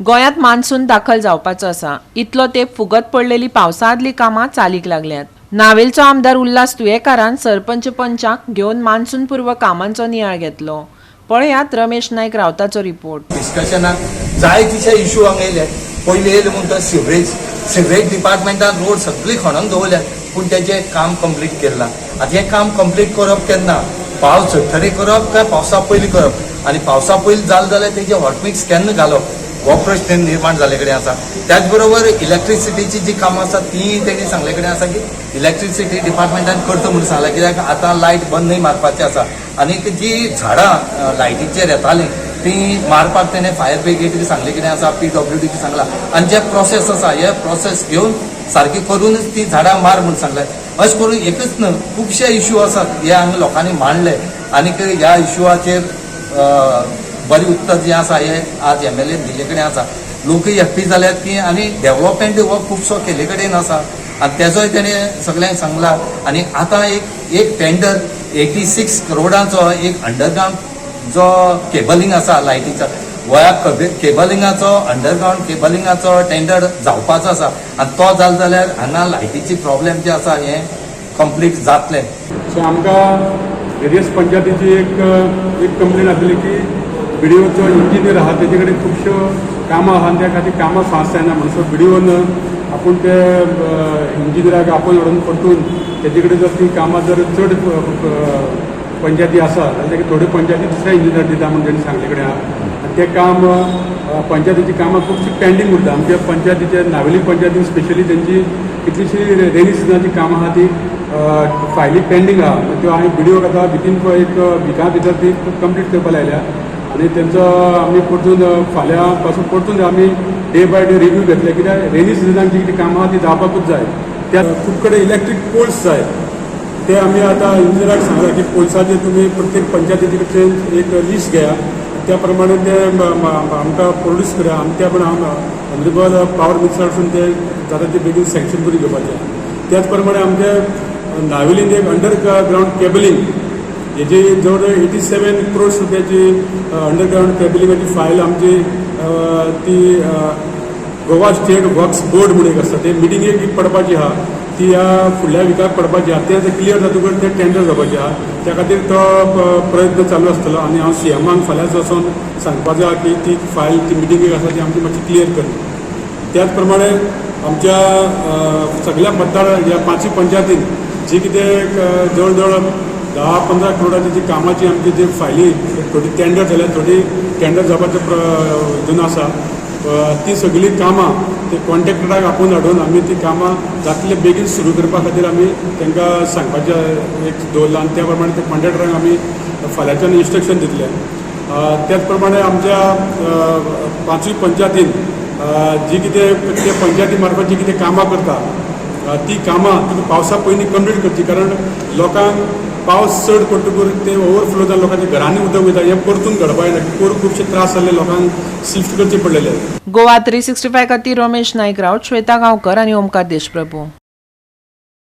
गोंयांत मान्सून दाखल जावपाचो आसा. इतलो तेंप फुगत पडलेली पावसा आदली कामां चालीक लागल्यात. नावेलचो आमदार उल्हास तुयेकारान सरपंच पंचाक घेवन मान्सून पूर्व कामांचो नियाळ घेतलो. पळयात रमेश नायक रावताचो रिपोर्ट. डिस्कशनाक जाय तिचे इश्यू हांगा येयले. पयलीं येयले म्हणून तो सिवरेज डिपार्टमेंटान रोड सगळी खणून दवरल्यात, पूण तेजें काम कंप्लीट केलां. आतां हें काम कंप्लीट करप केन्ना? पावस चडटरी करप काय पावसा पयलीं करप? आनी पावसा पयलीं जालें जाल्यार तेजें हॉटमिक्स केन्ना घालप हो प्रश्न निर्माण जाले कडेन आसा. त्याच बरोबर इलेक्ट्रिसिटीची जी कामां आसा ती तेणी सांगले कडेन आसा की इलेक्ट्रिसिटी डिपार्टमेंटान करता म्हणून सांगला. कित्याक आतां लायट बंदय मारपाची आसा आनी जी झाडां लायटीचेर येतालीं ती मारपाक तेणें फायर ब्रिगेडीक सांगले कितें आसा, PWDक सांगला. आनी जे प्रोसेस आसा हे प्रोसेस घेवन सारकी करूनच ती झाडां मार म्हणून सांगले. अशें करून एकच न्हय खुबशे इश्यू आसात हे हांगा लोकांनी मांडले आनीक ह्या इश्यूआचेर बरी उत्तर जे आसा हे आज MLA दिल्ले कडेन आसा. लोकय हॅप्पी जाल्यात की आनी डेव्हलपमेंट हो खुबसो केले कडेन आसा आनी तेजोय तेणें सगळ्यांक सांगला. आनी आतां एक टेंडर 86 करोडांचो एक अंडरग्रावंड जो केबलिंग आसा लायटीचो गोंया केबलिंगाचो अंडरग्रावंड केबलिंगाचो टेंडर जावपाचो आसा आनी तो जालो जाल्यार हांगा लायटीची प्रॉब्लेम जे आसा हे कंप्लीट जातले. सो आमकां वेरियस पंचायतीची एक कंप्लेन आसली की BDOचो इंजिनियर आहा तेजे कडेन खुबश्यो कामां आहा आनी त्या खातीर कामां फास्ट जायना म्हणून. सो BDOन आपूण ते इंजिनियराक आपोवन हाडून परतून तेजे कडेन जर ती कामां जर चड पंचायती आसा जाल्यार थोड्यो पंचायती दुसऱ्या इंजिनियर दिता म्हणून तेणी सांगले कडेन आहा. आनी तें काम पंचायतीची कामां खुबशीं पेंडींग उरता. आमच्या पंचायतीचे नावेली पंचायतीन स्पेशली तेंची कितलीशीं रेनी सिजनाची कामां आहा ती फायली पेंडींग आहा. त्यो हांवें BDOक आतां विथीन एक विका भितर ती कंप्लीट करपा लायल्या आनी तेंचो आमी परतून फाल्यां पासून परतून आमी डे बाय डे रिव्यू घेतले. कित्याक रेनी सिजनाक जी कितें कामां आहा ती जावपाकूच जाय. त्या खूब कडेन इलेक्ट्रीक पोल्स जाय ते आमी आतां इंजिनियराक सांगला की पोल्साचे तुमी प्रत्येक पंचायतीचे कडच्यान एक लिस्ट घेया, त्या प्रमाणे ते आमकां प्रोड्यूस करा आनी त्या प्रमाणे ऑनरेबल पावर मिनिस्टर वचून ते जाता ते बेगीन सँक्शन करून घेवपाचें. त्याच प्रमाणे आमचे नावेलीन एक अंडरग्रावंड केबलिंग हेजी जवळ जवळ 87 करोड रुपयाची अंडरग्रावंड केबलिंगाची फायल आमची ती गोवा स्टेट वर्क्स बोर्ड म्हणून एक आसा ते मिटिंगेक पडपाची आहा. ती ह्या फुडल्या विकाक पडपाची आहा. तें क्लियर जातकच तें टेंडर जावपाचें आहा. त्या खातीर तो प्रयत्न चालू आसतलो आनी हांव CMाक फाल्यांच वचोन सांगपाचो आहा की ती फायल ती मिटिंगेक आसा ती आमची मातशी क्लियर करची. त्याच प्रमाणे आमच्या सगळ्या मतदार ह्या 5 पंचायतीन जी कितें जवळ जवळ 10-15 करोडाची जी कामाची आमची जी फायली थोडी टेंडर जाल्यात, थोडी टेंडर जावपाचे हितून आसा, ती सगळी कामां ते कॉन्ट्रॅक्टराक आपोवन हाडून आमी ती कामां जातले बेगीन सुरू करपा खातीर आमी तांकां सांगपाचें एक दवरलां आनी त्या प्रमाणे त्या कॉन्ट्रॅक्टराक आमी फाल्यांच्यान इन्स्ट्रक्शन दितले. त्याच प्रमाणे आमच्या 5 पंचायतीन जी कितें ते पंचायती मार्फत जी कितें कामां करता ती कामां तुमी पावसा पयलीं कंप्लीट करची. कारण लोकांक पावस चड पडटकूच ते ओवरफ्लो जावन लोकांच्या घरांनी उदक वयता हें परतून घडपा येना. कोर खुबशे त्रास जाल्ले लोकांक शिफ्ट करचे पडलेले. गोवा 365 खातीर रमेश नायक रावत, श्वेता गांवकर आनी ओमकार देशप्रभू.